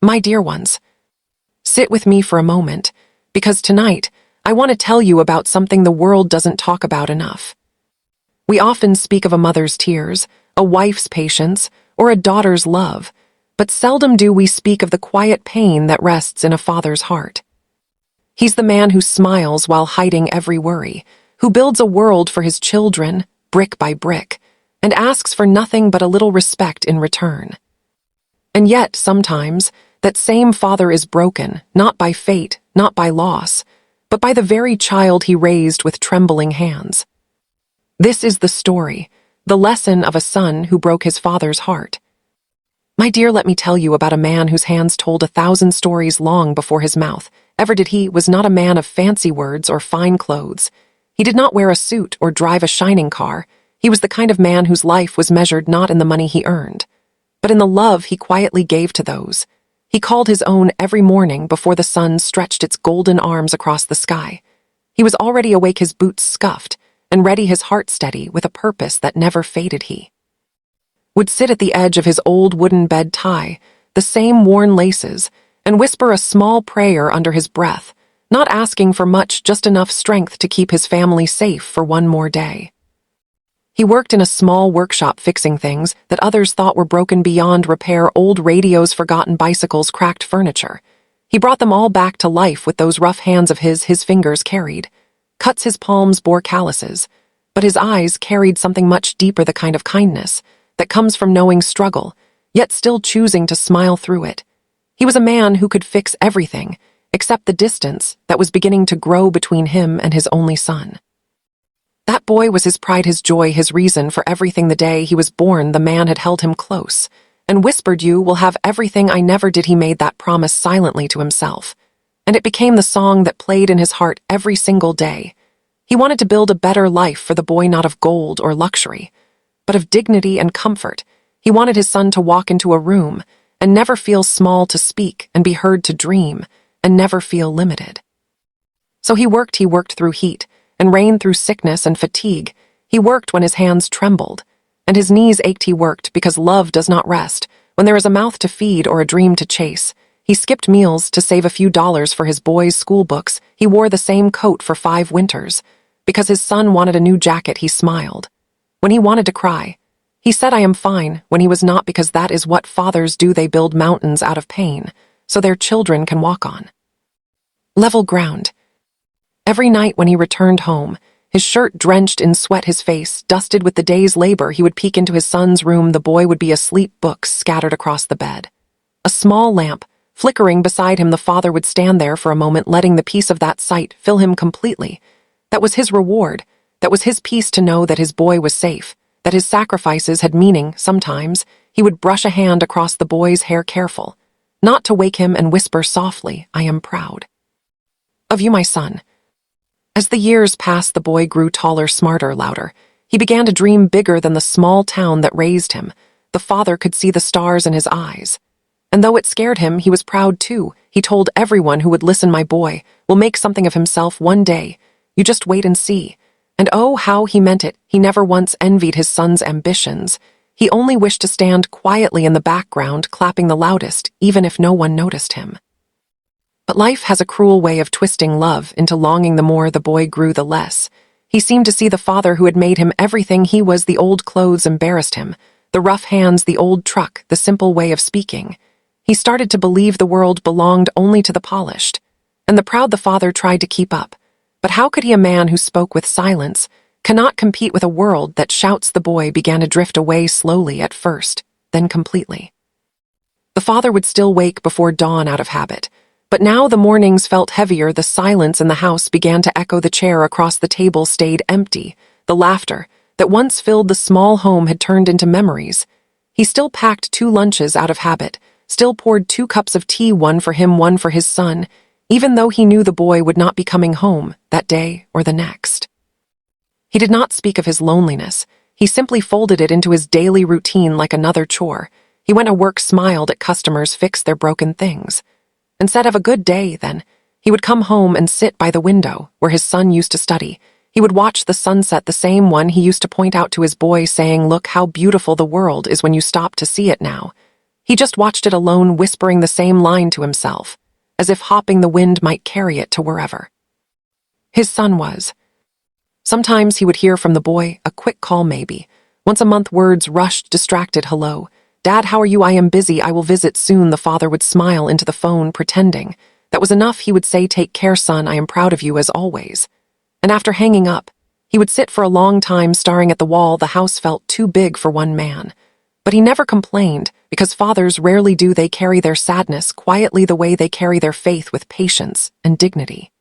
My dear ones, sit with me for a moment, because tonight I want to tell you about something the world doesn't talk about enough. We often speak of a mother's tears, a wife's patience, or a daughter's love, but seldom do we speak of the quiet pain that rests in a father's heart. He's the man who smiles while hiding every worry, who builds a world for his children, brick by brick, and asks for nothing but a little respect in return. And yet, sometimes, that same father is broken, not by fate, not by loss, but by the very child he raised with trembling hands. This is the story, the lesson of a son who broke his father's heart. My dear, let me tell you about a man whose hands told 1,000 stories long before his mouth ever did. He was not a man of fancy words or fine clothes. He did not wear a suit or drive a shining car. He was the kind of man whose life was measured not in the money he earned, but in the love he quietly gave to those he called his own every morning before the sun stretched its golden arms across the sky. He was already awake, his boots scuffed, and ready, his heart steady, with a purpose that never faded. He would sit at the edge of his old wooden bed, tie the same worn laces, and whisper a small prayer under his breath, not asking for much, just enough strength to keep his family safe for one more day. He worked in a small workshop fixing things that others thought were broken beyond repair: old radios, forgotten bicycles, cracked furniture. He brought them all back to life with those rough hands of his fingers carried. Cuts his palms bore calluses, but his eyes carried something much deeper, the kind of kindness that comes from knowing struggle, yet still choosing to smile through it. He was a man who could fix everything, except the distance that was beginning to grow between him and his only son. That boy was his pride, his joy, his reason for everything. The day he was born, the man had held him close and whispered, "You will have everything I never did." He made that promise silently to himself, and it became the song that played in his heart every single day. He wanted to build a better life for the boy, not of gold or luxury, but of dignity and comfort. He wanted his son to walk into a room and never feel small, to speak and be heard, to dream and never feel limited. So he worked through heat and rain, through sickness and fatigue. He worked when his hands trembled and his knees ached. He worked because love does not rest when there is a mouth to feed or a dream to chase. He skipped meals to save a few dollars for his boys' school books. He wore the same coat for 5 winters because his son wanted a new jacket. He smiled when he wanted to cry. He said, "I am fine," when he was not, because that is what fathers do. They build mountains out of pain so their children can walk on level ground. Every night when he returned home, his shirt drenched in sweat, his face dusted with the day's labor, he would peek into his son's room. The boy would be asleep, books scattered across the bed, a small lamp flickering beside him. The father would stand there for a moment, letting the peace of that sight fill him completely. That was his reward. That was his peace, to know that his boy was safe, that his sacrifices had meaning. Sometimes he would brush a hand across the boy's hair, careful not to wake him, and whisper softly, "I am proud of you, my son." As the years passed, the boy grew taller, smarter, louder. He began to dream bigger than the small town that raised him. The father could see the stars in his eyes. And though it scared him, he was proud too. He told everyone who would listen, "My boy will make something of himself one day. You just wait and see." And oh, how he meant it. He never once envied his son's ambitions. He only wished to stand quietly in the background, clapping the loudest, even if no one noticed him. But life has a cruel way of twisting love into longing. The more the boy grew, the less he seemed to see the father who had made him everything he was. The old clothes embarrassed him, the rough hands, the old truck, the simple way of speaking. He started to believe the world belonged only to the polished, and the proud. The father tried to keep up. But how could he? A man who spoke with silence cannot compete with a world that shouts. The boy began to drift away, slowly at first, then completely. The father would still wake before dawn out of habit, but now the mornings felt heavier. The silence in the house began to echo. The chair across the table stayed empty. The laughter that once filled the small home had turned into memories. He still packed 2 lunches out of habit, still poured 2 cups of tea, one for him, one for his son, even though he knew the boy would not be coming home that day or the next. He did not speak of his loneliness. He simply folded it into his daily routine like another chore. He went to work, smiled at customers, fixed their broken things, and said, "Have a good day." Then he would come home and sit by the window where his son used to study. He would watch the sunset, the same one he used to point out to his boy, saying, "Look how beautiful the world is when you stop to see it now." He just watched it alone, whispering the same line to himself, as if hoping the wind might carry it to wherever. His son was. Sometimes he would hear from the boy, a quick call maybe. Once a month, words rushed, distracted hello. Dad, how are you? I am busy, I will visit soon. The father would smile into the phone, pretending. That was enough. He would say, take care, son, I am proud of you as always. And after hanging up, he would sit for a long time staring at the wall. The house felt too big for one man. But he never complained, because fathers rarely do. They carry their sadness quietly the way they carry their faith, with patience and dignity.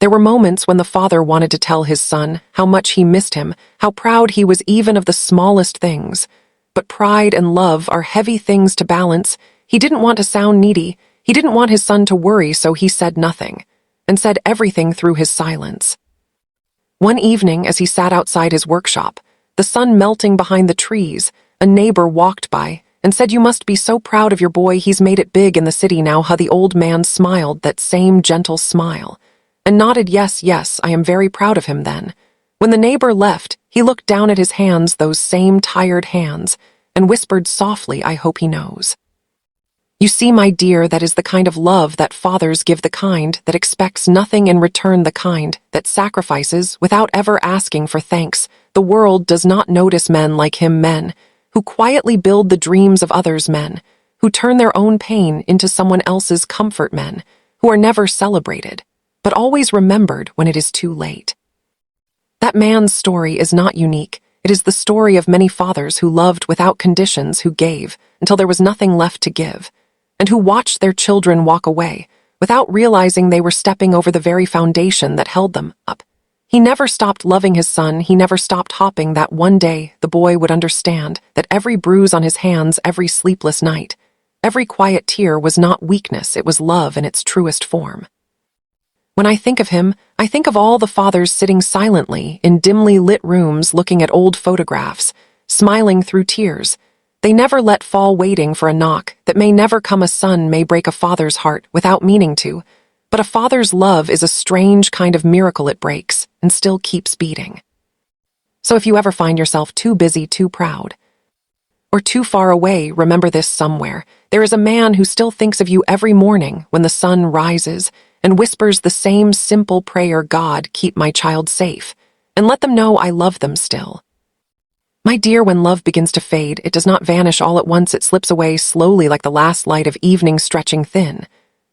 There were moments when the father wanted to tell his son how much he missed him, how proud he was even of the smallest things. But pride and love are heavy things to balance. He didn't want to sound needy. He didn't want his son to worry, so he said nothing, and said everything through his silence. One evening, as he sat outside his workshop, the sun melting behind the trees, a neighbor walked by and said, you must be so proud of your boy. He's made it big in the city now. How the old man smiled, that same gentle smile, and nodded, yes, yes, I am very proud of him then. When the neighbor left, he looked down at his hands, those same tired hands, and whispered softly, I hope he knows. You see, my dear, that is the kind of love that fathers give, the kind that expects nothing in return, the kind that sacrifices without ever asking for thanks. The world does not notice men like him, men who quietly build the dreams of others, men who turn their own pain into someone else's comfort, men who are never celebrated, but always remembered when it is too late. That man's story is not unique. It is the story of many fathers who loved without conditions, who gave until there was nothing left to give, and who watched their children walk away without realizing they were stepping over the very foundation that held them up. He never stopped loving his son. He never stopped hoping that one day the boy would understand that every bruise on his hands, every sleepless night, every quiet tear was not weakness, it was love in its truest form. When I think of him, I think of all the fathers sitting silently in dimly lit rooms looking at old photographs, smiling through tears. They never let fall, waiting for a knock that may never come. A son may break a father's heart without meaning to, but a father's love is a strange kind of miracle. It breaks and still keeps beating. So if you ever find yourself too busy, too proud, or too far away, remember this: somewhere there is a man who still thinks of you every morning when the sun rises and whispers the same simple prayer, God, keep my child safe, and let them know I love them still. My dear, when love begins to fade, it does not vanish all at once. It slips away slowly like the last light of evening, stretching thin,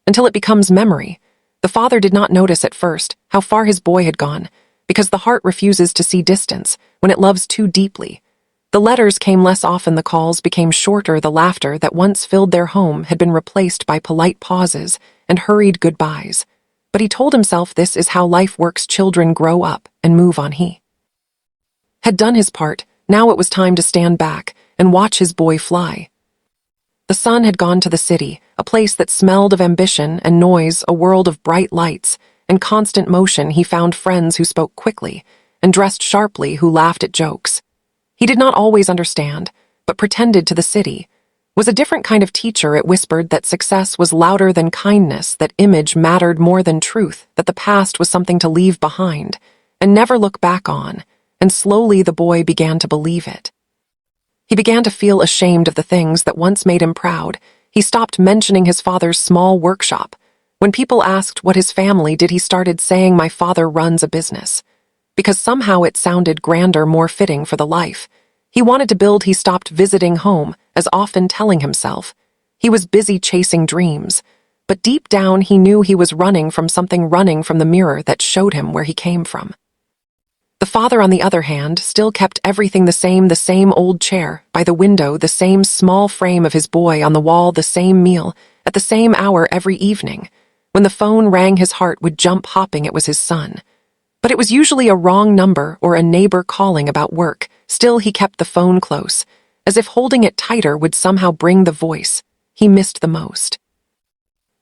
until it becomes memory. The father did not notice at first how far his boy had gone, because the heart refuses to see distance when it loves too deeply. The letters came less often, the calls became shorter, the laughter that once filled their home had been replaced by polite pauses and hurried goodbyes. But he told himself this is how life works. Children grow up and move on. He had done his part. Now it was time to stand back and watch his boy fly. The son had gone to the city, a place that smelled of ambition and noise, a world of bright lights and constant motion. He found friends who spoke quickly and dressed sharply, who laughed at jokes he did not always understand, but pretended to. The city was a different kind of teacher. It whispered that success was louder than kindness, that image mattered more than truth, that the past was something to leave behind and never look back on. And slowly the boy began to believe it. He began to feel ashamed of the things that once made him proud. He stopped mentioning his father's small workshop. When people asked what his family did, he started saying, my father runs a business, because somehow it sounded grander, more fitting for the life he wanted to build. He stopped visiting home as often, telling himself he was busy chasing dreams, but deep down he knew he was running from something, running from the mirror that showed him where he came from. The father, on the other hand, still kept everything the same old chair by the window, the same small frame of his boy on the wall, the same meal at the same hour every evening. When the phone rang, his heart would jump, hopping. It was his son. But it was usually a wrong number or a neighbor calling about work. Still, he kept the phone close, as if holding it tighter would somehow bring the voice he missed the most.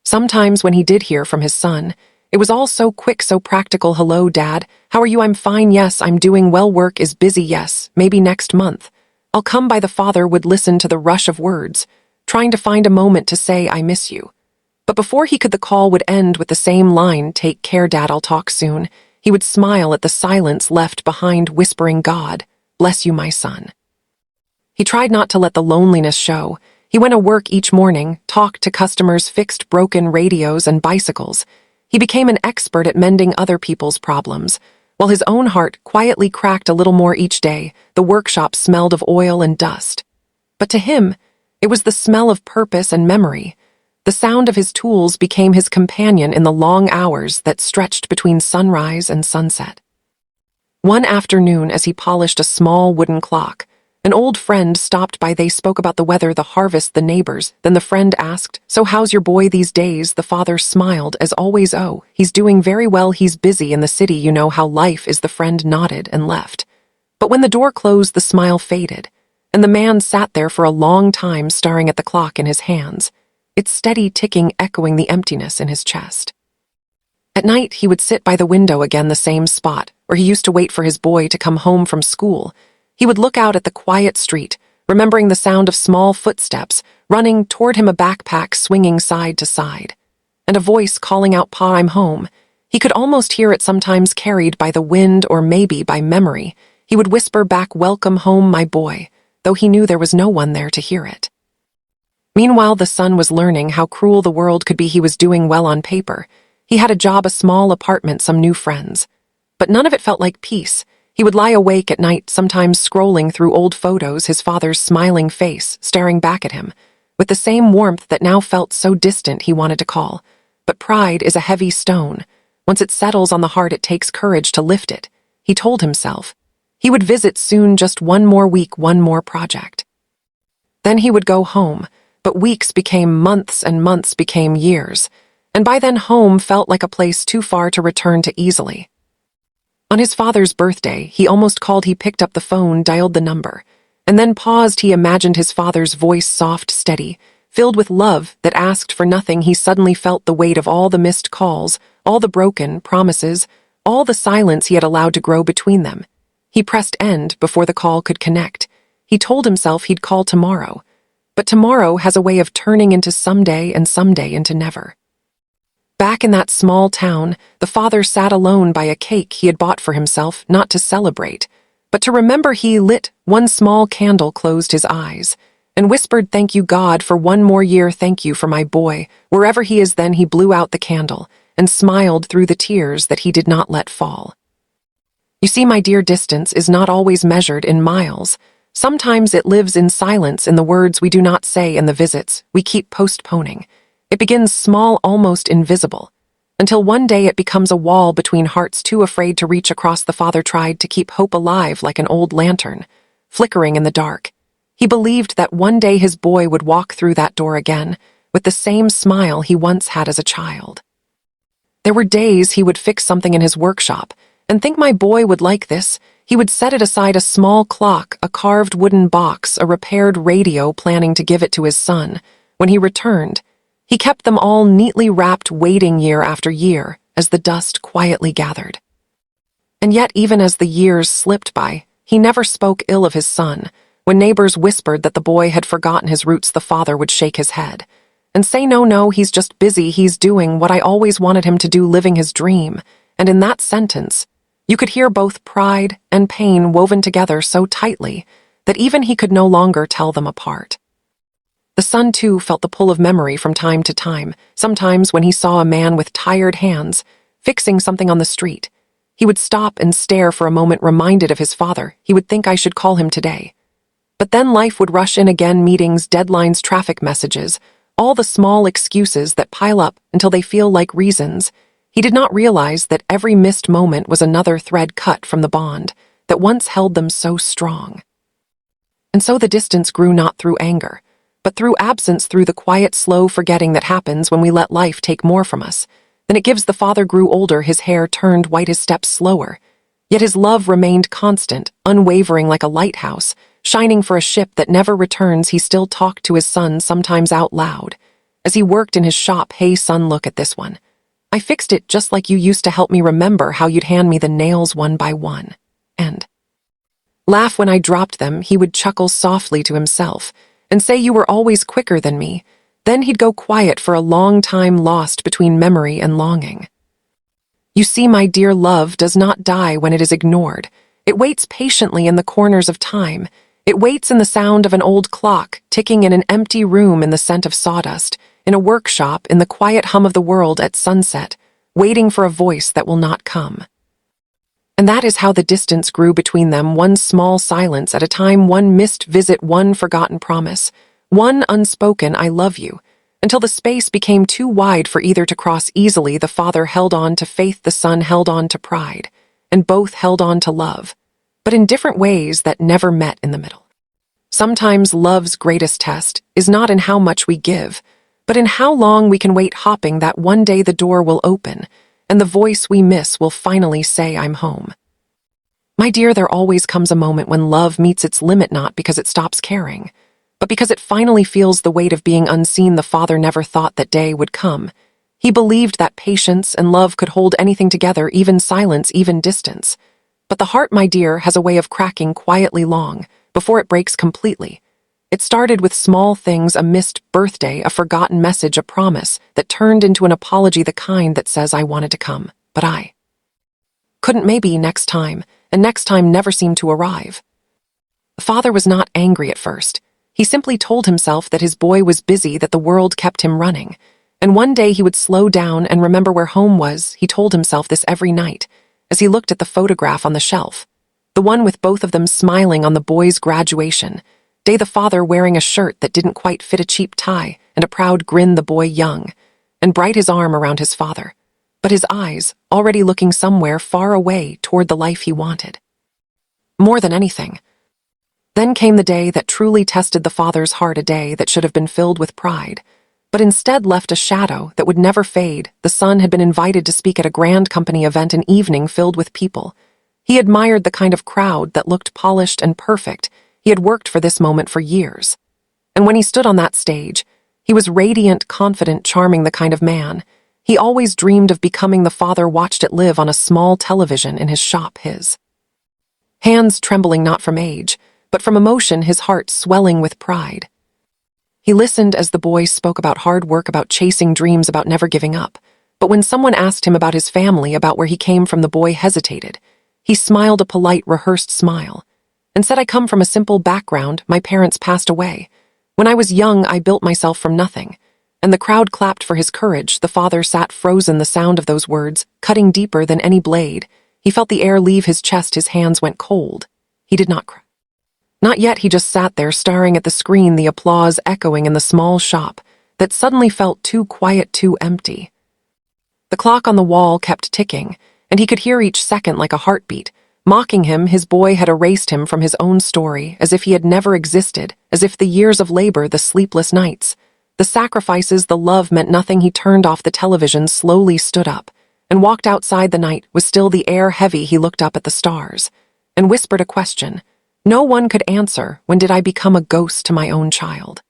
Sometimes when he did hear from his son, it was all so quick, so practical. Hello, Dad. How are you? I'm fine. Yes, I'm doing well. Work is busy. Yes, maybe next month I'll come by. The father would listen to the rush of words, trying to find a moment to say, I miss you. But before he could, the call would end with the same line, take care, Dad, I'll talk soon. He would smile at the silence left behind, whispering, God bless you, my son. He tried not to let the loneliness show. He went to work each morning, talked to customers, fixed broken radios and bicycles. He became an expert at mending other people's problems. While his own heart quietly cracked a little more each day, the workshop smelled of oil and dust. But to him, it was the smell of purpose and memory. The sound of his tools became his companion in the long hours that stretched between sunrise and sunset. One afternoon, as he polished a small wooden clock, an old friend stopped by. They spoke about the weather, the harvest, the neighbors. Then the friend asked, "So how's your boy these days?" The father smiled, as always. "Oh, he's doing very well. He's busy in the city. You know how life is." The friend nodded and left. But when the door closed, the smile faded, and the man sat there for a long time staring at the clock in his hands, its steady ticking echoing the emptiness in his chest. At night, he would sit by the window again, the same spot, where he used to wait for his boy to come home from school. He would look out at the quiet street, remembering the sound of small footsteps, running toward him, a backpack swinging side to side, and a voice calling out, "Pa, I'm home." He could almost hear it, sometimes carried by the wind or maybe by memory. He would whisper back, "Welcome home, my boy," though he knew there was no one there to hear it. Meanwhile, the son was learning how cruel the world could be. He was doing well on paper. He had a job, a small apartment, some new friends. But none of it felt like peace. He would lie awake at night, sometimes scrolling through old photos, his father's smiling face staring back at him, with the same warmth that now felt so distant. He wanted to call. But pride is a heavy stone. Once it settles on the heart, it takes courage to lift it. He told himself. He would visit soon, just one more week, one more project. Then he would go home, but weeks became months and months became years, and by then home felt like a place too far to return to easily. On his father's birthday, he almost called. He picked up the phone, dialed the number, and then paused. He imagined his father's voice, soft, steady, filled with love that asked for nothing. He suddenly felt the weight of all the missed calls, all the broken promises, all the silence he had allowed to grow between them. He pressed end before the call could connect. He told himself he'd call tomorrow, but tomorrow has a way of turning into someday and someday into never. Back in that small town, the father sat alone by a cake he had bought for himself, not to celebrate, but to remember. He lit one small candle, closed his eyes, and whispered, "Thank you, God, for one more year. Thank you for my boy, wherever he is." Then he blew out the candle and smiled through the tears that he did not let fall. You see, my dear, distance is not always measured in miles. Sometimes it lives in silence, in the words we do not say, in the visits we keep postponing. It begins small, almost invisible, until one day it becomes a wall between hearts too afraid to reach across. The father tried to keep hope alive like an old lantern, flickering in the dark. He believed that one day his boy would walk through that door again, with the same smile he once had as a child. There were days he would fix something in his workshop and think, "My boy would like this." He would set it aside, a small clock, a carved wooden box, a repaired radio, planning to give it to his son. When he returned, he kept them all neatly wrapped, waiting year after year as the dust quietly gathered. And yet, even as the years slipped by, he never spoke ill of his son. When neighbors whispered that the boy had forgotten his roots, the father would shake his head and say, "No, no, he's just busy. He's doing what I always wanted him to do, living his dream." And in that sentence, you could hear both pride and pain woven together so tightly that even he could no longer tell them apart. The son, too, felt the pull of memory from time to time. Sometimes when he saw a man with tired hands fixing something on the street, he would stop and stare for a moment, reminded of his father. He would think, "I should call him today." But then life would rush in again, meetings, deadlines, traffic messages, all the small excuses that pile up until they feel like reasons. He did not realize that every missed moment was another thread cut from the bond that once held them so strong. And so the distance grew, not through anger, but through absence, through the quiet, slow forgetting that happens when we let life take more from us than it gives. The father grew older, his hair turned white, his steps slower, yet his love remained constant, unwavering, like a lighthouse, shining for a ship that never returns. He still talked to his son, sometimes out loud, as he worked in his shop. "Hey, son, look at this one. I fixed it just like you used to help me. Remember how you'd hand me the nails one by one and laugh when I dropped them?" He would chuckle softly to himself and say, "You were always quicker than me." Then he'd go quiet for a long time, lost between memory and longing. You see, my dear, love does not die when it is ignored. It waits patiently in the corners of time. It waits in the sound of an old clock ticking in an empty room in the scent of sawdust, in a workshop in the quiet hum of the world at sunset, waiting for a voice that will not come. And that is how the distance grew between them, one small silence at a time, one missed visit, one forgotten promise, one unspoken "I love you," until the space became too wide for either to cross easily. The father held on to faith, the son held on to pride, and both held on to love, but in different ways that never met in the middle. Sometimes love's greatest test is not in how much we give, but in how long we can wait, hoping that one day the door will open and the voice we miss will finally say, "I'm home." My dear, there always comes a moment when love meets its limit, not because it stops caring, but because it finally feels the weight of being unseen. The father never thought that day would come. He believed that patience and love could hold anything together, even silence, even distance. But the heart, my dear, has a way of cracking quietly long before it breaks completely. It started with small things, a missed birthday, a forgotten message, a promise that turned into an apology, the kind that says, "I wanted to come, but I couldn't, maybe next time," and next time never seemed to arrive. The father was not angry at first. He simply told himself that his boy was busy, that the world kept him running, and one day he would slow down and remember where home was. He told himself this every night as he looked at the photograph on the shelf, the one with both of them smiling on the boy's graduation day, the father wearing a shirt that didn't quite fit, a cheap tie, and a proud grin, the boy young and bright, his arm around his father, but his eyes already looking somewhere far away toward the life he wanted more than anything. Then came the day that truly tested the father's heart, a day that should have been filled with pride, but instead left a shadow that would never fade. The son had been invited to speak at a grand company event, an evening filled with people. He admired the kind of crowd that looked polished and perfect. He had worked for this moment for years. And when he stood on that stage, he was radiant, confident, charming, the kind of man he always dreamed of becoming. The father watched it live on a small television in his shop, his hands trembling not from age, but from emotion, his heart swelling with pride. He listened as the boy spoke about hard work, about chasing dreams, about never giving up. But when someone asked him about his family, about where he came from, the boy hesitated. He smiled a polite, rehearsed smile and said, "I come from a simple background. My parents passed away. When I was young, I built myself from nothing." And the crowd clapped for his courage. The father sat frozen, the sound of those words cutting deeper than any blade. He felt the air leave his chest. His hands went cold. He did not cry. Not yet. He just sat there, staring at the screen, the applause echoing in the small shop that suddenly felt too quiet, too empty. The clock on the wall kept ticking, and he could hear each second like a heartbeat, mocking him. His boy had erased him from his own story, as if he had never existed, as if the years of labor, the sleepless nights, the sacrifices, the love meant nothing. He turned off the television, slowly stood up, and walked outside. The night was still, the air heavy. He looked up at the stars and whispered a question no one could answer. When did I become a ghost to my own child?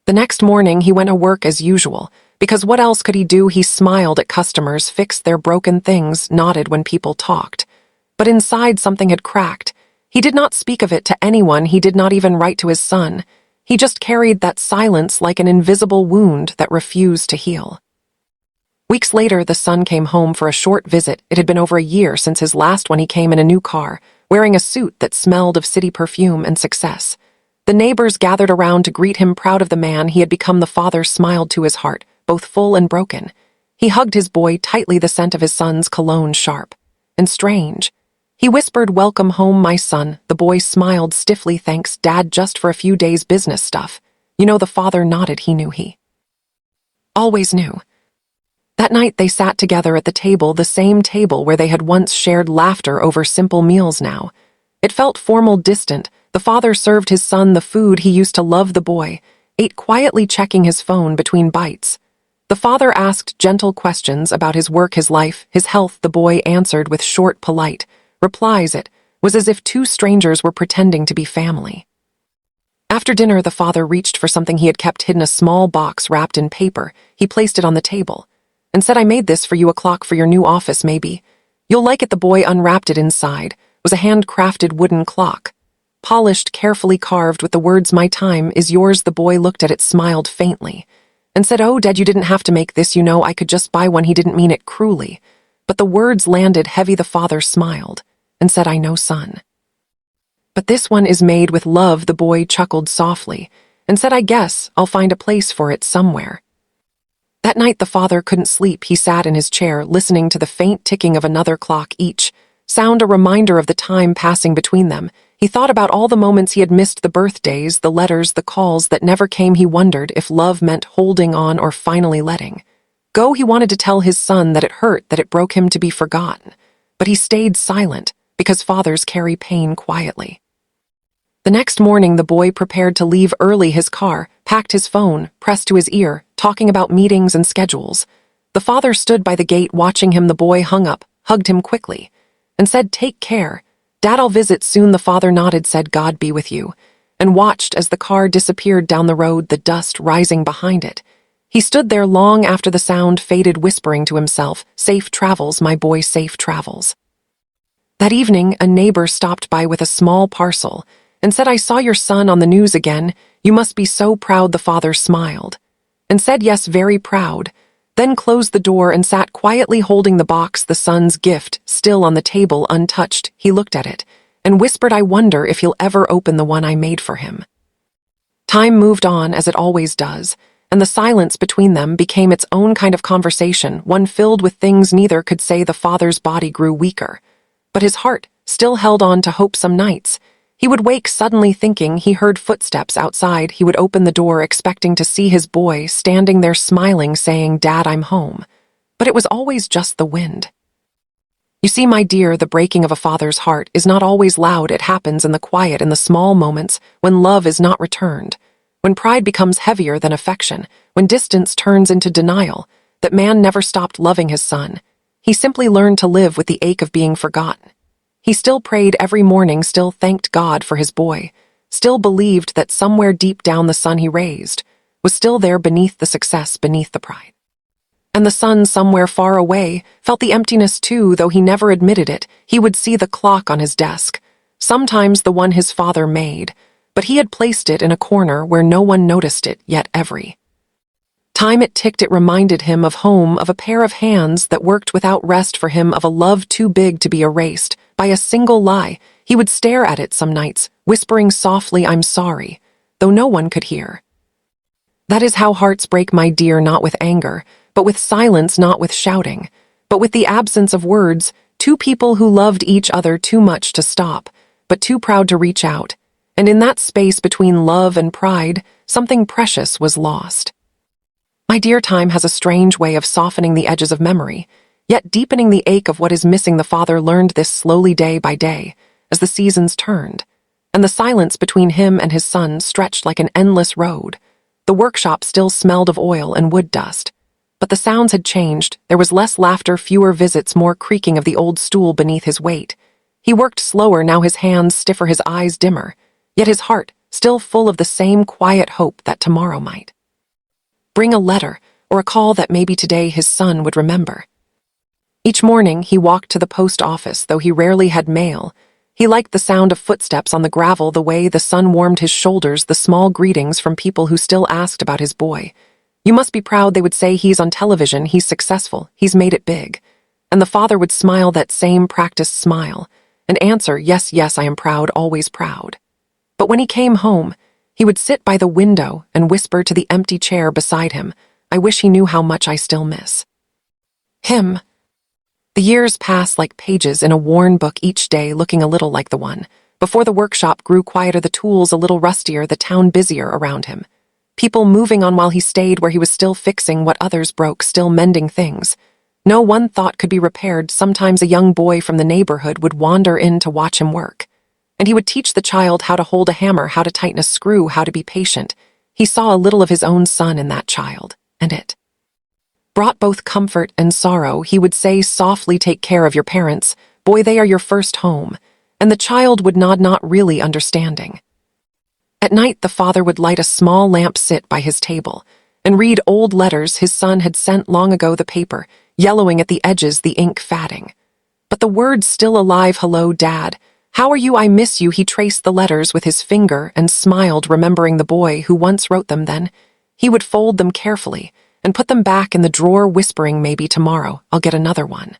The next morning he went to work as usual, because what else could he do? He smiled at customers, fixed their broken things, nodded when people talked. But inside something had cracked. He did not speak of it to anyone. He did not even write to his son. He just carried that silence like an invisible wound that refused to heal. Weeks later, the son came home for a short visit. It had been over a year since his last one. He came in a new car, wearing a suit that smelled of city perfume and success. The neighbors gathered around to greet him, proud of the man he had become. The father smiled to his heart, both full and broken. He hugged his boy tightly, the scent of his son's cologne sharp and strange. He whispered, "Welcome home, my son." The boy smiled stiffly. "Thanks, Dad, just for a few days, business stuff." "You know," the father nodded. He knew. He always knew. That night they sat together at the table, the same table where they had once shared laughter over simple meals. Now it felt formal, distant. The father served his son the food he used to love. The boy ate quietly, checking his phone between bites. The father asked gentle questions about his work, his life, his health. The boy answered with short, polite replies. It was as if two strangers were pretending to be family. After dinner, the father reached for something he had kept hidden, a small box wrapped in paper. He placed it on the table and said, "I made this for you, a clock for your new office, maybe. You'll like it." The boy unwrapped it. Inside was a hand-crafted wooden clock, polished, carefully carved with the words, "My time is yours." The boy looked at it, smiled faintly, and said, "Oh, Dad, you didn't have to make this. You know, I could just buy one." He didn't mean it cruelly, but the words landed heavy. The father smiled and said, "I know, son." But this one is made with love, the boy chuckled softly, and said, I guess I'll find a place for it somewhere. That night the father couldn't sleep. He sat in his chair, listening to the faint ticking of another clock, each sound a reminder of the time passing between them. He thought about all the moments he had missed, the birthdays, the letters, the calls that never came. He wondered if love meant holding on or finally letting go. He wanted to tell his son that it hurt, that it broke him to be forgotten. But he stayed silent, because fathers carry pain quietly. The next morning, the boy prepared to leave early. His car, packed, his phone pressed to his ear, talking about meetings and schedules. The father stood by the gate watching him. The boy hung up, hugged him quickly, and said, Take care. Dad, I'll visit soon. The father nodded, said, God be with you, and watched as the car disappeared down the road, the dust rising behind it. He stood there long after the sound faded, whispering to himself, Safe travels, my boy, safe travels. That evening, a neighbor stopped by with a small parcel and said, I saw your son on the news again. You must be so proud. The father smiled and said, Yes, very proud, then closed the door and sat quietly holding the box, the son's gift, still on the table, untouched. He looked at it and whispered, I wonder if he'll ever open the one I made for him. Time moved on, as it always does, and the silence between them became its own kind of conversation, one filled with things neither could say. The father's body grew weaker, but his heart still held on to hope. Some nights he would wake suddenly thinking he heard footsteps outside. He would open the door expecting to see his boy standing there smiling, saying, Dad, I'm home. But it was always just the wind. You see, my dear, the breaking of a father's heart is not always loud. It happens in the quiet, in the small moments, when love is not returned, when pride becomes heavier than affection, when distance turns into denial. That man never stopped loving his son. He simply learned to live with the ache of being forgotten. He still prayed every morning, still thanked God for his boy, still believed that somewhere deep down the son he raised was still there, beneath the success, beneath the pride. And the son, somewhere far away, felt the emptiness too, though he never admitted it. He would see the clock on his desk, sometimes the one his father made, but he had placed it in a corner where no one noticed it, yet every time it ticked, it reminded him of home, of a pair of hands that worked without rest for him, of a love too big to be erased by a single lie. He would stare at it some nights, whispering softly, I'm sorry, though no one could hear. That is how hearts break, my dear, not with anger, but with silence, not with shouting, but with the absence of words. Two people who loved each other too much to stop, but too proud to reach out. And in that space between love and pride, something precious was lost. My dear, time has a strange way of softening the edges of memory, yet deepening the ache of what is missing. The father learned this slowly, day by day, as the seasons turned, and the silence between him and his son stretched like an endless road. The workshop still smelled of oil and wood dust, but the sounds had changed. There was less laughter, fewer visits, more creaking of the old stool beneath his weight. He worked slower now, his hands stiffer, his eyes dimmer, yet his heart still full of the same quiet hope that tomorrow might bring a letter or a call that maybe today his son would remember. Each morning he walked to the post office, though he rarely had mail. He liked the sound of footsteps on the gravel, the way the sun warmed his shoulders, the small greetings from people who still asked about his boy. You must be proud, they would say. He's on television, he's successful, he's made it big. And the father would smile, that same practiced smile, and answer, Yes, yes, I am proud, always proud. But when he came home, he would sit by the window and whisper to the empty chair beside him, I wish he knew how much I still miss him. The years passed like pages in a worn book, each day looking a little like the one before. The workshop grew quieter, the tools a little rustier, the town busier around him. People moving on while he stayed where he was, still fixing what others broke, still mending things no one thought could be repaired. Sometimes a young boy from the neighborhood would wander in to watch him work, and he would teach the child how to hold a hammer, how to tighten a screw, how to be patient. He saw a little of his own son in that child, and it brought both comfort and sorrow. He would say softly, Take care of your parents, boy, they are your first home. And the child would nod, not really understanding. At night the father would light a small lamp, sit by his table, and read old letters his son had sent long ago, the paper yellowing at the edges, the ink fading, but the words still alive. Hello, Dad. How are you? I miss you. He traced the letters with his finger and smiled, remembering the boy who once wrote them. Then he would fold them carefully and put them back in the drawer, whispering, Maybe tomorrow I'll get another one.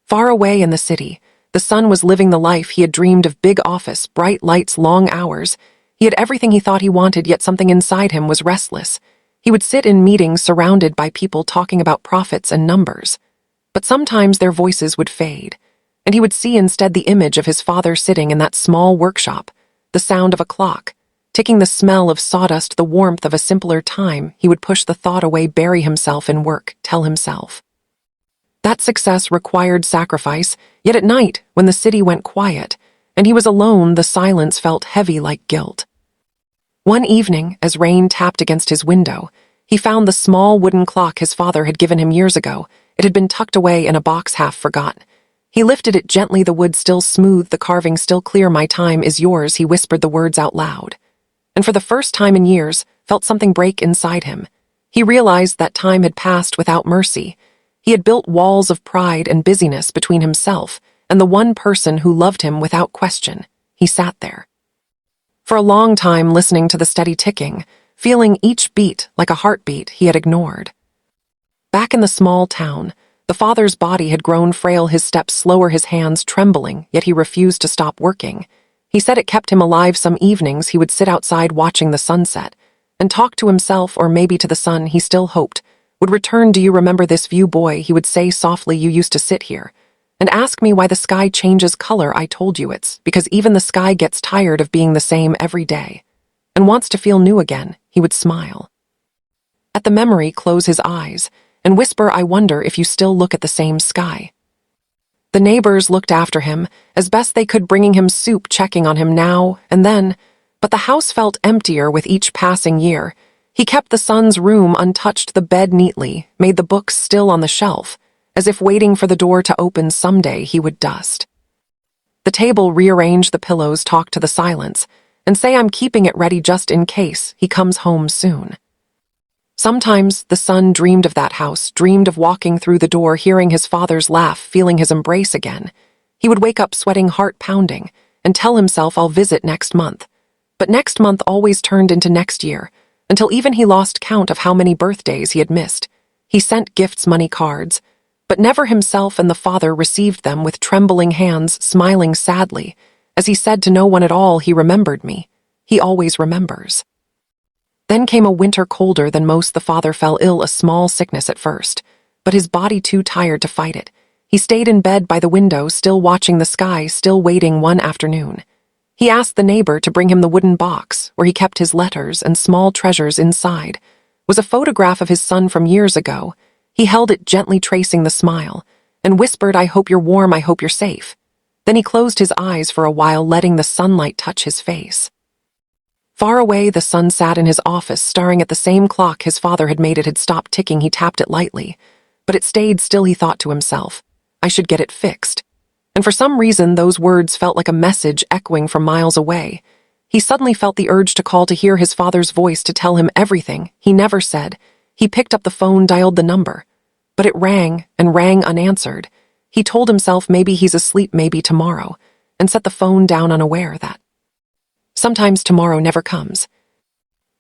Far away in the city, The son was living the life he had dreamed of: big office, bright lights, long hours. He had everything he thought he wanted, yet something inside him was restless. He would sit in meetings surrounded by people talking about profits and numbers. But sometimes their voices would fade, and he would see instead the image of his father sitting in that small workshop, the sound of a clock, ticking, the smell of sawdust, the warmth of a simpler time. He would push the thought away, bury himself in work, tell himself that success required sacrifice. Yet at night, when the city went quiet, and he was alone, the silence felt heavy like guilt. One evening, as rain tapped against his window, he found the small wooden clock his father had given him years ago. It had been tucked away in a box, half forgotten. He lifted it gently, the wood still smooth, the carving still clear. "My time is yours," he whispered the words out loud. And for the first time in years, felt something break inside him. He realized that time had passed without mercy. He had built walls of pride and busyness between himself and the one person who loved him without question. He sat there for a long time, listening to the steady ticking, feeling each beat like a heartbeat he had ignored. Back in the small town, the father's body had grown frail, his steps slower, his hands trembling, yet he refused to stop working. He said it kept him alive. Some evenings he would sit outside watching the sunset and talk to himself, or maybe to the sun he still hoped would return. "Do you remember this view, boy?" he would say softly. "You used to sit here and ask me why the sky changes color. I told you it's because even the sky gets tired of being the same every day and wants to feel new again." He would smile at the memory, close his eyes, and whisper, "I wonder if you still look at the same sky." The neighbors looked after him as best they could, bringing him soup, checking on him now and then, but the house felt emptier with each passing year. He kept the son's room untouched, the bed neatly, made the books still on the shelf, as if waiting for the door to open someday he would dust the table, rearrange the pillows, talk to the silence, and say, "I'm keeping it ready just in case he comes home soon." Sometimes the son dreamed of that house, dreamed of walking through the door, hearing his father's laugh, feeling his embrace again. He would wake up sweating, heart pounding, and tell himself, "I'll visit next month." But next month always turned into next year, until even he lost count of how many birthdays he had missed. He sent gifts, money, cards, but never himself, and the father received them with trembling hands, smiling sadly, as he said to no one at all, "He remembered me. He always remembers." Then came a winter colder than most. The father fell ill, a small sickness at first, but his body too tired to fight it. He stayed in bed by the window, still watching the sky, still waiting. One afternoon, he asked the neighbor to bring him the wooden box where he kept his letters and small treasures. Inside was a photograph of his son from years ago. He held it gently, tracing the smile, and whispered, "I hope you're warm, I hope you're safe." Then he closed his eyes for a while, letting the sunlight touch his face. Far away, the son sat in his office, staring at the same clock his father had made. It had stopped ticking. He tapped it lightly, but it stayed still. He thought to himself, "I should get it fixed." And for some reason, those words felt like a message echoing from miles away. He suddenly felt the urge to call, to hear his father's voice, to tell him everything he never said. He picked up the phone, dialed the number, but it rang and rang unanswered. He told himself, maybe he's asleep, maybe tomorrow, and set the phone down, unaware that sometimes tomorrow never comes.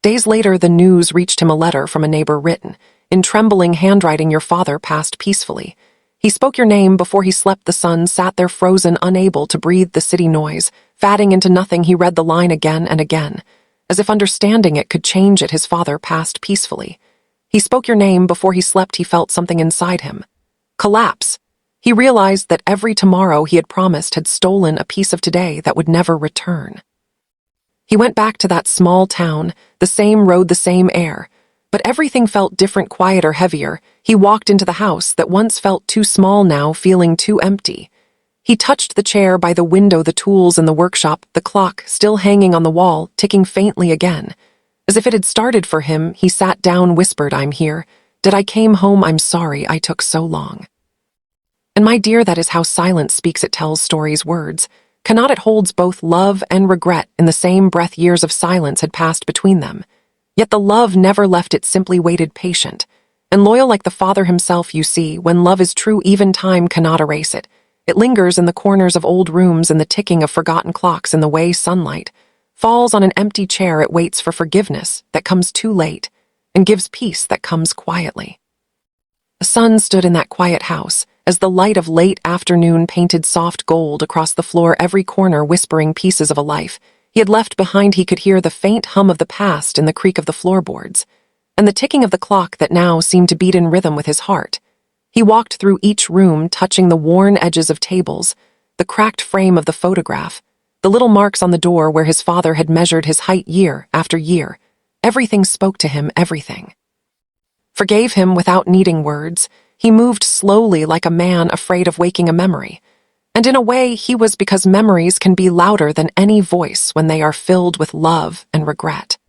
Days later, the news reached him, a letter from a neighbor written in trembling handwriting. "Your father passed peacefully. He spoke your name before he slept." The son sat there frozen, unable to breathe, the city noise fatting into nothing. He read the line again and again, as if understanding it could change it. His father passed peacefully. He spoke your name before he slept. He felt something inside him collapse. He realized that every tomorrow he had promised had stolen a piece of today that would never return. He went back to that small town, the same road, the same air, but everything felt different, quieter, heavier. He walked into the house that once felt too small, now feeling too empty. He touched the chair by the window, the tools in the workshop, the clock still hanging on the wall, ticking faintly again. As if it had started for him, he sat down, whispered, "I'm here. Did I came home? I'm sorry I took so long." And my dear, that is how silence speaks. It tells stories. Words cannot. It holds both love and regret in the same breath. Years of silence had passed between them, yet the love never left. It simply waited, patient and loyal, like the father himself. You see, when love is true, even time cannot erase it. It lingers in the corners of old rooms, in the ticking of forgotten clocks, in the way sunlight falls on an empty chair. It waits for forgiveness that comes too late and gives peace that comes quietly. The son stood in that quiet house as the light of late afternoon painted soft gold across the floor, every corner whispering pieces of a life he had left behind. He could hear the faint hum of the past in the creak of the floorboards, and the ticking of the clock that now seemed to beat in rhythm with his heart. He walked through each room, touching the worn edges of tables, the cracked frame of the photograph, the little marks on the door where his father had measured his height year after year. Everything spoke to him, everything forgave him without needing words. He moved slowly like a man afraid of waking a memory. And in a way, he was, because memories can be louder than any voice when they are filled with love and regret.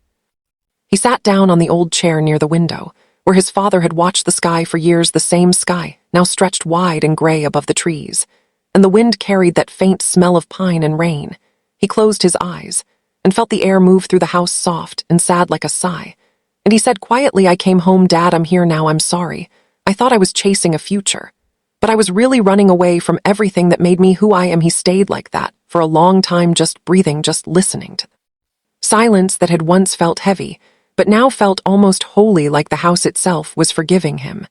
He sat down on the old chair near the window, where his father had watched the sky for years, the same sky, now stretched wide and gray above the trees, and the wind carried that faint smell of pine and rain. He closed his eyes and felt the air move through the house, soft and sad like a sigh. And he said quietly, "I came home, Dad. I'm here now. I'm sorry. I thought I was chasing a future, but I was really running away from everything that made me who I am." He stayed like that for a long time, just breathing, just listening to the silence that had once felt heavy, but now felt almost holy, like the house itself was forgiving him.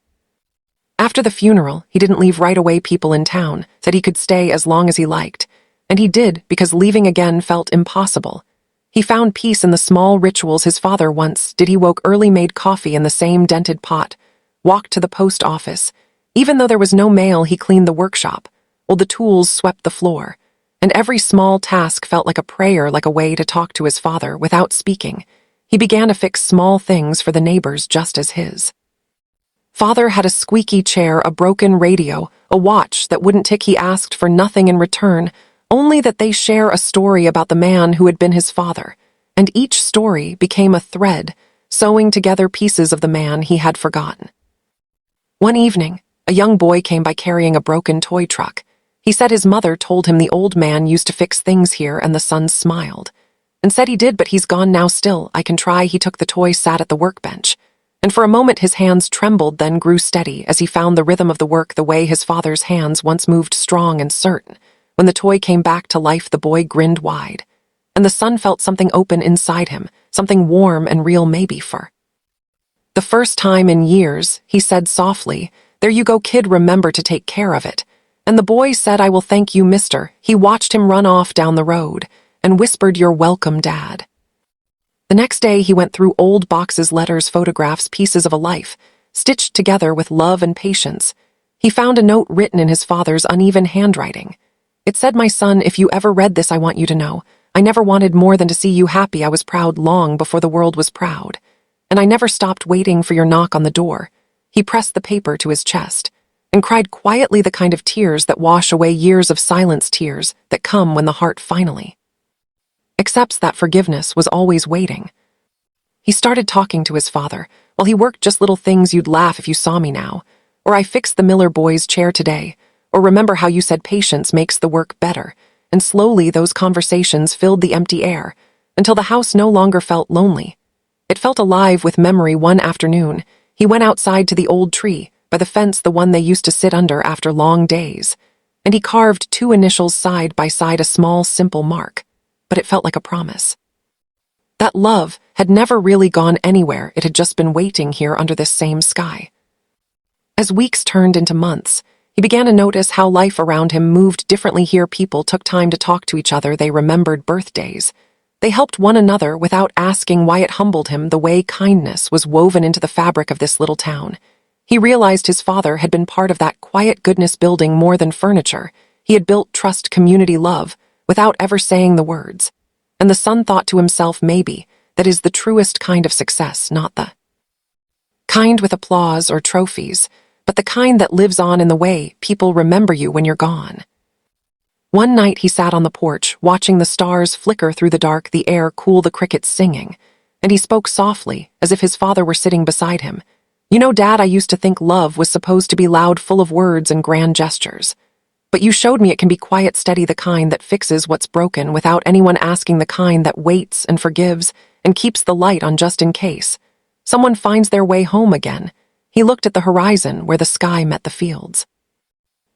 After the funeral, he didn't leave right away. People in town said he could stay as long as he liked, and he did, because leaving again felt impossible. He found peace in the small rituals his father once did. He woke early, made coffee in the same dented pot, walked to the post office. Even though there was no mail, he cleaned the workshop, while the tools swept the floor, and every small task felt like a prayer, like a way to talk to his father without speaking. He began to fix small things for the neighbors, just as his father had a squeaky chair, a broken radio, a watch that wouldn't tick. He asked for nothing in return, only that they share a story about the man who had been his father, and each story became a thread, sewing together pieces of the man he had forgotten. One evening, a young boy came by carrying a broken toy truck. He said his mother told him the old man used to fix things here, and the son smiled and said he did, but he's gone now. "Still, I can try." He took the toy, sat at the workbench, and for a moment his hands trembled, then grew steady as he found the rhythm of the work, the way his father's hands once moved, strong and certain. When the toy came back to life, the boy grinned wide, and the son felt something open inside him, something warm and real, maybe for the first time in years. He said softly, "There you go, kid, remember to take care of it." And the boy said, "I will, thank you, mister." He watched him run off down the road and whispered, "You're welcome, Dad." The next day he went through old boxes, letters, photographs, pieces of a life, stitched together with love and patience. He found a note written in his father's uneven handwriting. It said, "My son, if you ever read this, I want you to know, I never wanted more than to see you happy. I was proud long before the world was proud, and I never stopped waiting for your knock on the door." He pressed the paper to his chest and cried quietly, the kind of tears that wash away years of silence, tears that come when the heart finally accepts that forgiveness was always waiting. He started talking to his father while he worked, just little things: "You'd laugh if you saw me now," or "I fixed the Miller boy's chair today," or "Remember how you said patience makes the work better?" And slowly those conversations filled the empty air until the house no longer felt lonely. It felt alive with memory. One afternoon, he went outside to the old tree by the fence, the one they used to sit under after long days, and he carved 2 initials side by side, a small, simple mark, but it felt like a promise. That love had never really gone anywhere. It had just been waiting here under this same sky. As weeks turned into months, he began to notice how life around him moved differently here. People took time to talk to each other. They remembered birthdays. They helped one another without asking why. It humbled him the way kindness was woven into the fabric of this little town. He realized his father had been part of that quiet goodness, building more than furniture. He had built trust, community, love, without ever saying the words. And the son thought to himself, maybe that is the truest kind of success, not the kind with applause or trophies, but the kind that lives on in the way people remember you when you're gone. One night he sat on the porch, watching the stars flicker through the dark, the air cool, the crickets singing, and he spoke softly, as if his father were sitting beside him. "You know, Dad, I used to think love was supposed to be loud, full of words and grand gestures. But you showed me it can be quiet, steady, the kind that fixes what's broken without anyone asking, the kind that waits and forgives and keeps the light on just in case someone finds their way home again." He looked at the horizon where the sky met the fields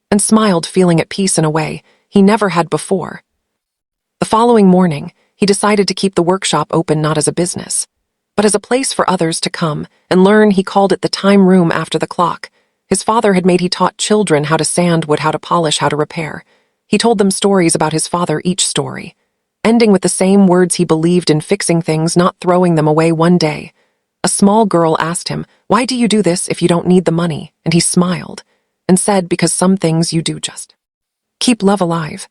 and smiled, feeling at peace in a way he never had before. The following morning, he decided to keep the workshop open, not as a business, but as a place for others to come and learn. He called it the time room after the clock. His father had made he taught children how to sand wood, how to polish, how to repair. He told them stories about his father, each story, ending with the same words: he believed in fixing things, not throwing them away. One day, a small girl asked him, "Why do you do this if you don't need the money?" And he smiled and said, "Because some things you do just keep love alive."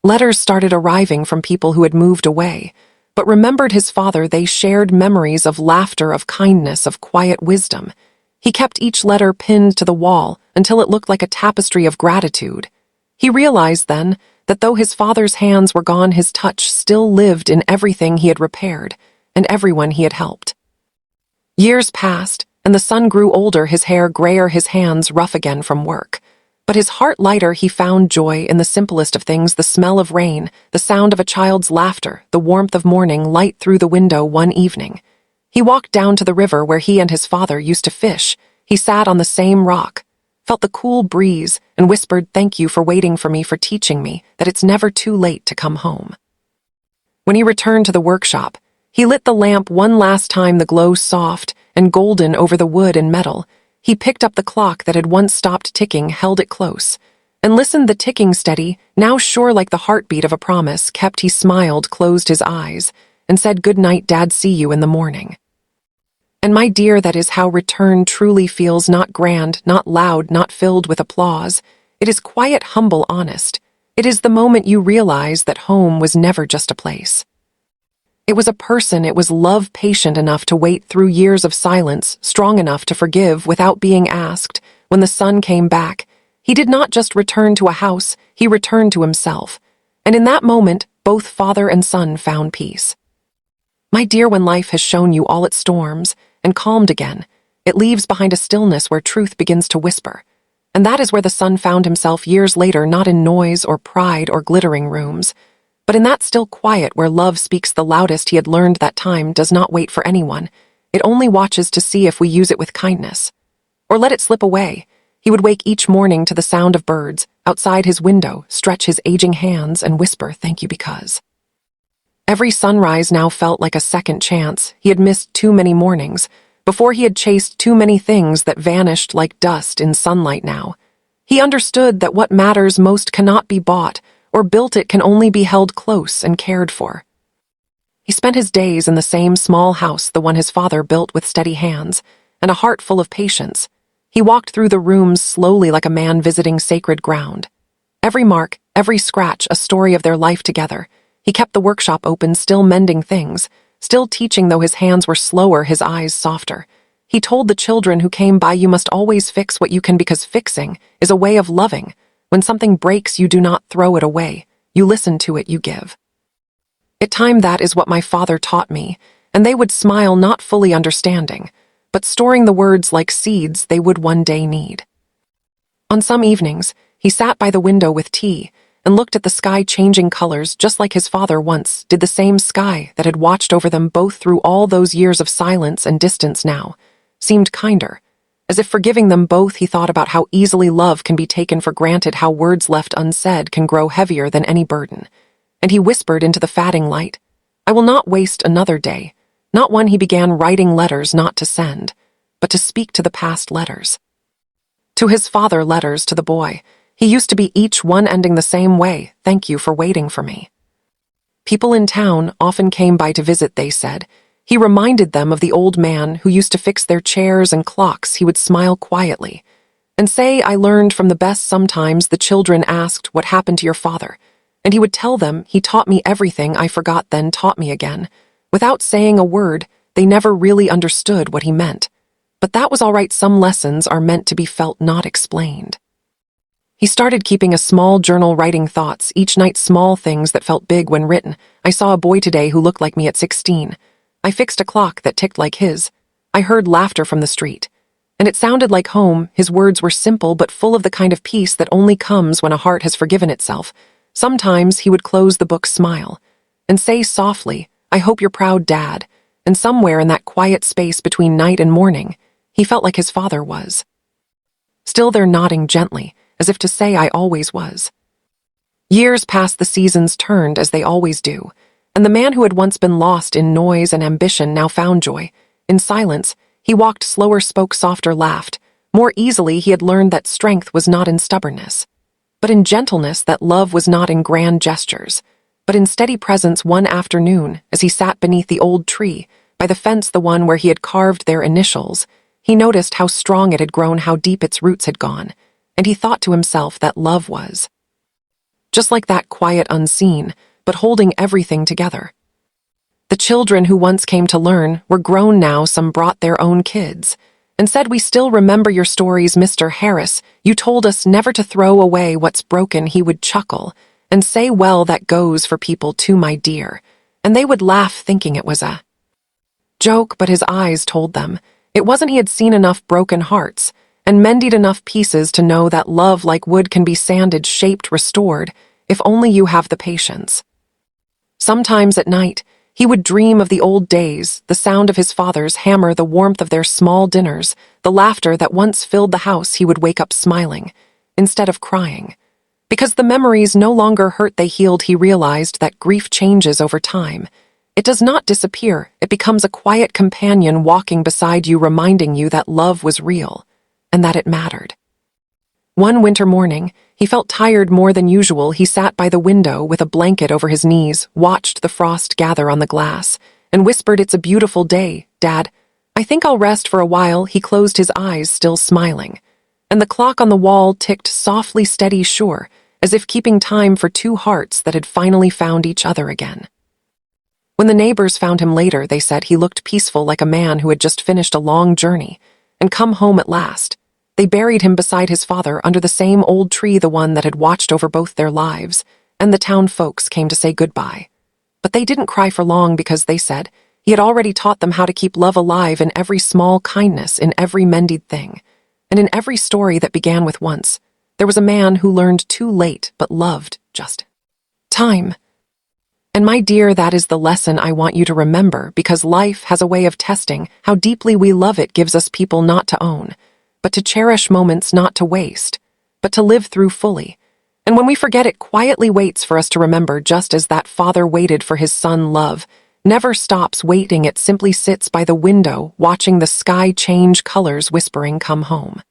Letters started arriving from people who had moved away, but remembered his father. They shared memories of laughter, of kindness, of quiet wisdom. He kept each letter pinned to the wall until it looked like a tapestry of gratitude. He realized then that though his father's hands were gone, his touch still lived in everything he had repaired and everyone he had helped. Years passed, and the son grew older, his hair grayer, his hands rough again from work. But his heart lighter. He found joy in the simplest of things: the smell of rain, the sound of a child's laughter, the warmth of morning light through the window. One evening, he walked down to the river where he and his father used to fish. He sat on the same rock, felt the cool breeze, and whispered, "Thank you for waiting for me, for teaching me that it's never too late to come home." When he returned to the workshop, he lit the lamp one last time, the glow soft and golden over the wood and metal. He picked up the clock that had once stopped ticking, held it close, and listened. The ticking steady, now sure like the heartbeat of a promise kept. He smiled, closed his eyes, and said, "Good night, Dad, see you in the morning." And my dear, that is how return truly feels: not grand, not loud, not filled with applause. It is quiet, humble, honest. It is the moment you realize that home was never just a place. It was a person. It was love, patient enough to wait through years of silence, strong enough to forgive without being asked. When the son came back, he did not just return to a house, he returned to himself. And in that moment, both father and son found peace. My dear, when life has shown you all its storms and calmed again, it leaves behind a stillness where truth begins to whisper. And that is where the son found himself years later, not in noise or pride or glittering rooms, but in that still quiet where love speaks the loudest. He had learned that time does not wait for anyone. It only watches to see if we use it with kindness or let it slip away. He would wake each morning to the sound of birds outside his window, stretch his aging hands and whisper, "Thank you," because every sunrise now felt like a second chance. He had missed too many mornings. Before, he had chased too many things that vanished like dust in sunlight. Now he understood that what matters most cannot be bought or built, it can only be held close and cared for. He spent his days in the same small house, the one his father built with steady hands and a heart full of patience. He walked through the rooms slowly like a man visiting sacred ground. Every mark, every scratch, a story of their life together. He kept the workshop open, still mending things, still teaching, though his hands were slower, his eyes softer. He told the children who came by, "You must always fix what you can, because fixing is a way of loving. When something breaks, you do not throw it away. You listen to it, you give it time." That is what my father taught me, and they would smile, not fully understanding, but storing the words like seeds they would one day need. On some evenings, he sat by the window with tea and looked at the sky changing colors, just like his father once did. The same sky that had watched over them both through all those years of silence and distance now seemed kinder. As if forgiving them both, he thought about how easily love can be taken for granted, how words left unsaid can grow heavier than any burden. And he whispered into the fading light, "I will not waste another day." Not one. He began writing letters, not to send, but to speak to the past. Letters to his father, letters to the boy he used to be, each one ending the same way: "Thank you for waiting for me." People in town often came by to visit, they said. He reminded them of the old man who used to fix their chairs and clocks. He would smile quietly and say, "I learned from the best." Sometimes the children asked, "What happened to your father?" And he would tell them, "He taught me everything I forgot, then taught me again." Without saying a word, they never really understood what he meant. But that was all right. Some lessons are meant to be felt, not explained. He started keeping a small journal, writing thoughts each night, small things that felt big when written. "I saw a boy today who looked like me at 16. I fixed a clock that ticked like his. I heard laughter from the street. And it sounded like home." His words were simple but full of the kind of peace that only comes when a heart has forgiven itself. Sometimes he would close the book, smile, and say softly, "I hope you're proud, Dad." And somewhere in that quiet space between night and morning, he felt like his father was still there, nodding gently, as if to say, "I always was." Years passed, the seasons turned as they always do, and the man who had once been lost in noise and ambition now found joy. In silence, he walked slower, spoke softer, laughed More easily, he had learned that strength was not in stubbornness, but in gentleness, that love was not in grand gestures, but in steady presence. One afternoon, as he sat beneath the old tree, by the fence, the one where he had carved their initials, he noticed how strong it had grown, how deep its roots had gone, and he thought to himself that love was just like that, quiet, unseen, but holding everything together. The children who once came to learn were grown now. Some brought their own kids and said, "We still remember your stories, Mr. Harris. You told us never to throw away what's broken." He would chuckle and say, "Well, that goes for people too, my dear." And they would laugh, thinking it was a joke, but his eyes told them it wasn't. He had seen enough broken hearts and mended enough pieces to know that love, like wood, can be sanded, shaped, restored, if only you have the patience. Sometimes at night, he would dream of the old days, the sound of his father's hammer, the warmth of their small dinners, the laughter that once filled the house. He would wake up smiling instead of crying. Because the memories no longer hurt, they healed. He realized that grief changes over time. It does not disappear. It becomes a quiet companion walking beside you, reminding you that love was real and that it mattered. One winter morning, he felt tired more than usual. He sat by the window with a blanket over his knees, watched the frost gather on the glass, and whispered, "It's a beautiful day, Dad. I think I'll rest for a while." He closed his eyes, still smiling, and the clock on the wall ticked softly, steady, sure, as if keeping time for two hearts that had finally found each other again. When the neighbors found him later, they said he looked peaceful, like a man who had just finished a long journey and come home at last. They buried him beside his father under the same old tree, the one that had watched over both their lives, and the town folks came to say goodbye. But they didn't cry for long, because they said he had already taught them how to keep love alive in every small kindness, in every mended thing, and in every story that began with once. There was a man who learned too late but loved just time. And my dear, that is the lesson I want you to remember, because life has a way of testing how deeply we love. It gives us people not to own, but to cherish, moments not to waste, but to live through fully. And when we forget, it quietly waits for us to remember, just as that father waited for his son. Love never stops waiting. It simply sits by the window, watching the sky change colors, whispering, "Come home."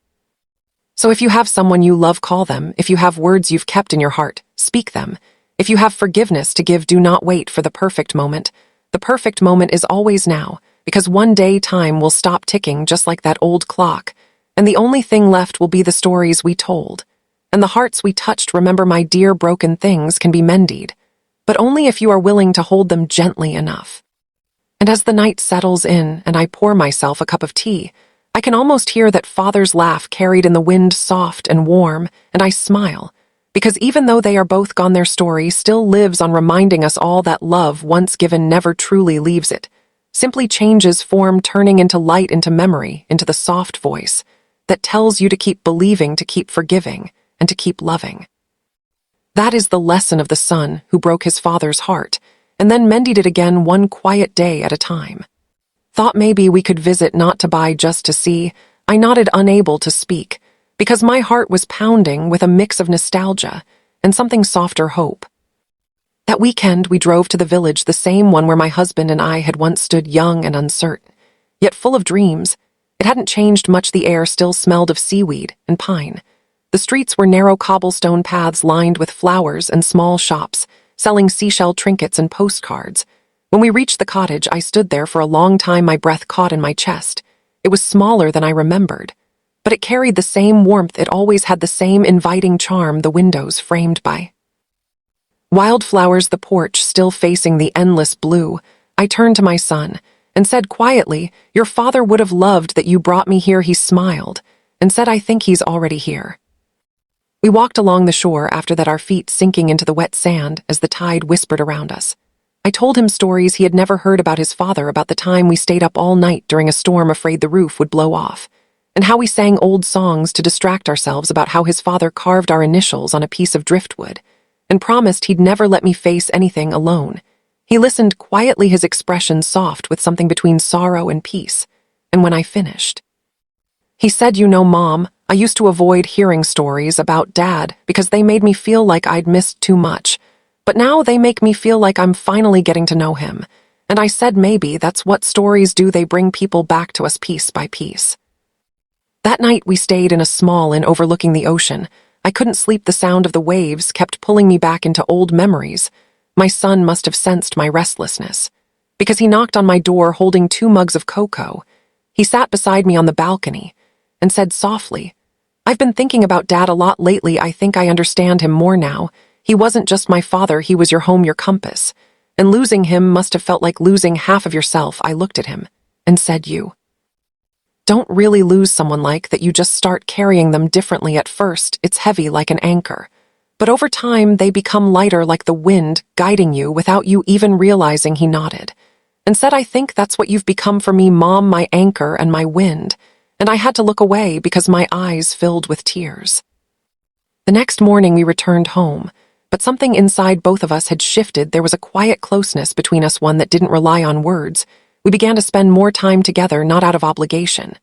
So if you have someone you love, call them. If you have words you've kept in your heart, speak them. If you have forgiveness to give, do not wait for the perfect moment. The perfect moment is always now, because one day time will stop ticking, just like that old clock, and the only thing left will be the stories we told and the hearts we touched. Remember, my dear, broken things can be mended, but only if you are willing to hold them gently enough. And as the night settles in and I pour myself a cup of tea, I can almost hear that father's laugh carried in the wind, soft and warm, and I smile, because even though they are both gone, their story still lives on, reminding us all that love, once given, never truly leaves. It simply changes form, turning into light, into memory, into the soft voice that tells you to keep believing, to keep forgiving, and to keep loving. That is the lesson of the son who broke his father's heart and then mended it again, one quiet day at a time. Thought maybe we could visit, not to buy, just to see. I nodded, unable to speak, because my heart was pounding with a mix of nostalgia and something softer, hope. That weekend we drove to the village, the same one where my husband and I had once stood, young and uncertain, yet full of dreams. It hadn't changed much. The air still smelled of seaweed and pine. The streets were narrow cobblestone paths lined with flowers and small shops selling seashell trinkets and postcards. When we reached the cottage, I stood there for a long time, my breath caught in my chest. It was smaller than I remembered, but it carried the same warmth. It always had the same inviting charm, the windows framed by wildflowers, the porch still facing the endless blue. I turned to my son and said quietly, "Your father would have loved that you brought me here." He smiled and said, "I think he's already here." We walked along the shore after that, our feet sinking into the wet sand as the tide whispered around us. I told him stories he had never heard about his father, about the time we stayed up all night during a storm afraid the roof would blow off, and how we sang old songs to distract ourselves, about how his father carved our initials on a piece of driftwood and promised he'd never let me face anything alone. He listened quietly, his expression soft with something between sorrow and peace, and when I finished, he said, "You know, Mom, I used to avoid hearing stories about Dad because they made me feel like I'd missed too much, but now they make me feel like I'm finally getting to know him." And I said, maybe that's what stories do, they bring people back to us piece by piece. That night we stayed in a small inn overlooking the ocean. I couldn't sleep. The sound of the waves kept pulling me back into old memories. My son must have sensed my restlessness, because he knocked on my door holding 2 mugs of cocoa. He sat beside me on the balcony and said softly, "I've been thinking about Dad a lot lately. I think I understand him more now. He wasn't just my father, he was your home, your compass. And losing him must have felt like losing half of yourself." I looked at him and said, "You don't really lose someone like that. You just start carrying them differently. At first, it's heavy like an anchor. But over time, they become lighter like the wind, guiding you without you even realizing." He nodded and said, "I think that's what you've become for me, Mom, my anchor and my wind." And I had to look away because my eyes filled with tears. The next morning we returned home, but something inside both of us had shifted. There was a quiet closeness between us, one that didn't rely on words. We began to spend more time together, not out of obligation,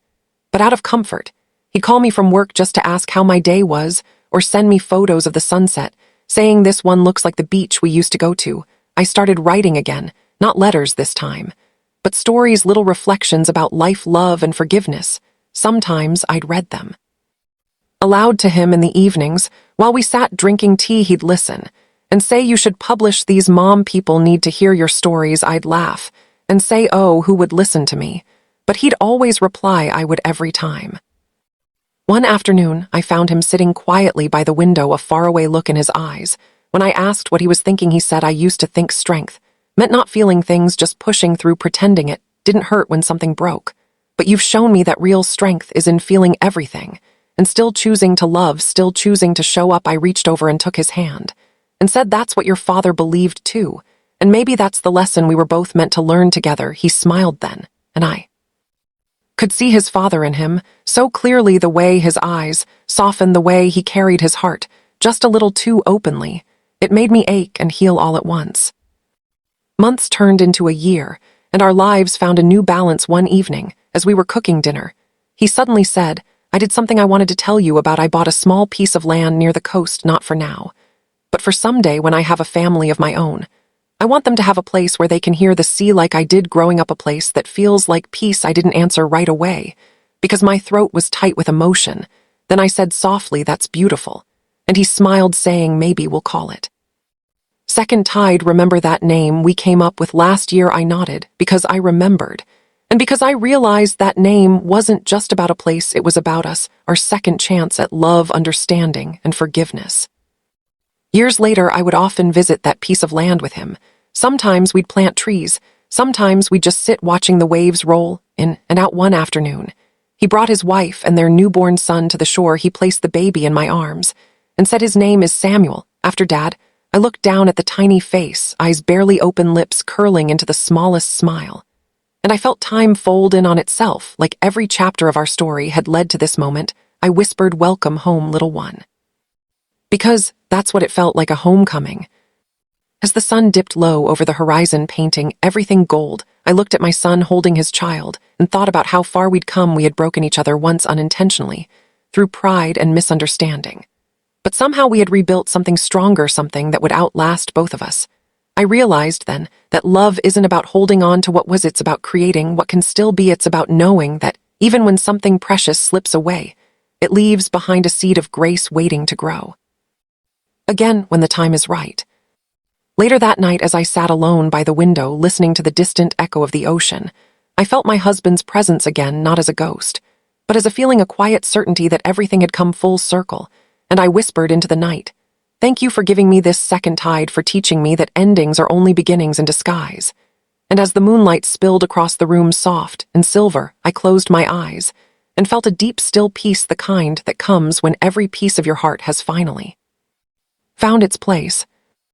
but out of comfort. He'd call me from work just to ask how my day was, or send me photos of the sunset, saying, "This one looks like the beach we used to go to." I started writing again, not letters this time, but stories, little reflections about life, love, and forgiveness. Sometimes I'd read them aloud to him in the evenings. While we sat drinking tea, he'd listen and say, "You should publish these, Mom. People need to hear your stories." I'd laugh and say, "Oh, who would listen to me?" But he'd always reply, "I would," every time. One afternoon, I found him sitting quietly by the window, a faraway look in his eyes. When I asked what he was thinking, he said, "I used to think strength meant not feeling things, just pushing through, pretending it didn't hurt when something broke. But you've shown me that real strength is in feeling everything, and still choosing to love, still choosing to show up." I reached over and took his hand and said, "That's what your father believed too, and maybe that's the lesson we were both meant to learn together." He smiled then, and I could see his father in him so clearly, the way his eyes softened, the way he carried his heart just a little too openly. It made me ache and heal all at once. Months turned into a year, and our lives found a new balance. One evening, as we were cooking dinner, he suddenly said, "I did something I wanted to tell you about. I bought a small piece of land near the coast, not for now, but for someday when I have a family of my own. I want them to have a place where they can hear the sea like I did growing up, a place that feels like peace." I didn't answer right away because my throat was tight with emotion. Then I said softly, "That's beautiful." And he smiled, saying, "Maybe we'll call it Second Tide. Remember that name we came up with last year?" I nodded because I remembered, and because I realized that name wasn't just about a place, it was about us, our second chance at love, understanding, and forgiveness. Years later, I would often visit that piece of land with him. Sometimes we'd plant trees, sometimes we'd just sit watching the waves roll in and out. One afternoon, he brought his wife and their newborn son to the shore. He placed the baby in my arms and said, "His name is Samuel, after Dad." I looked down at the tiny face, eyes barely open, lips curling into the smallest smile. And I felt time fold in on itself, like every chapter of our story had led to this moment. I whispered, "Welcome home, little one." Because that's what it felt like, a homecoming. As the sun dipped low over the horizon, painting everything gold, I looked at my son holding his child and thought about how far we'd come. We had broken each other once unintentionally, through pride and misunderstanding. But somehow we had rebuilt something stronger, something that would outlast both of us. I realized then that love isn't about holding on to what was, it's about creating what can still be. It's about knowing that even when something precious slips away, it leaves behind a seed of grace waiting to grow again when the time is right. Later that night, as I sat alone by the window listening to the distant echo of the ocean, I felt my husband's presence again, not as a ghost, but as a feeling, a quiet certainty that everything had come full circle. And I whispered into the night, "Thank you for giving me this second tide, for teaching me that endings are only beginnings in disguise." And as the moonlight spilled across the room, soft and silver, I closed my eyes and felt a deep, still peace, the kind that comes when every piece of your heart has finally found its place.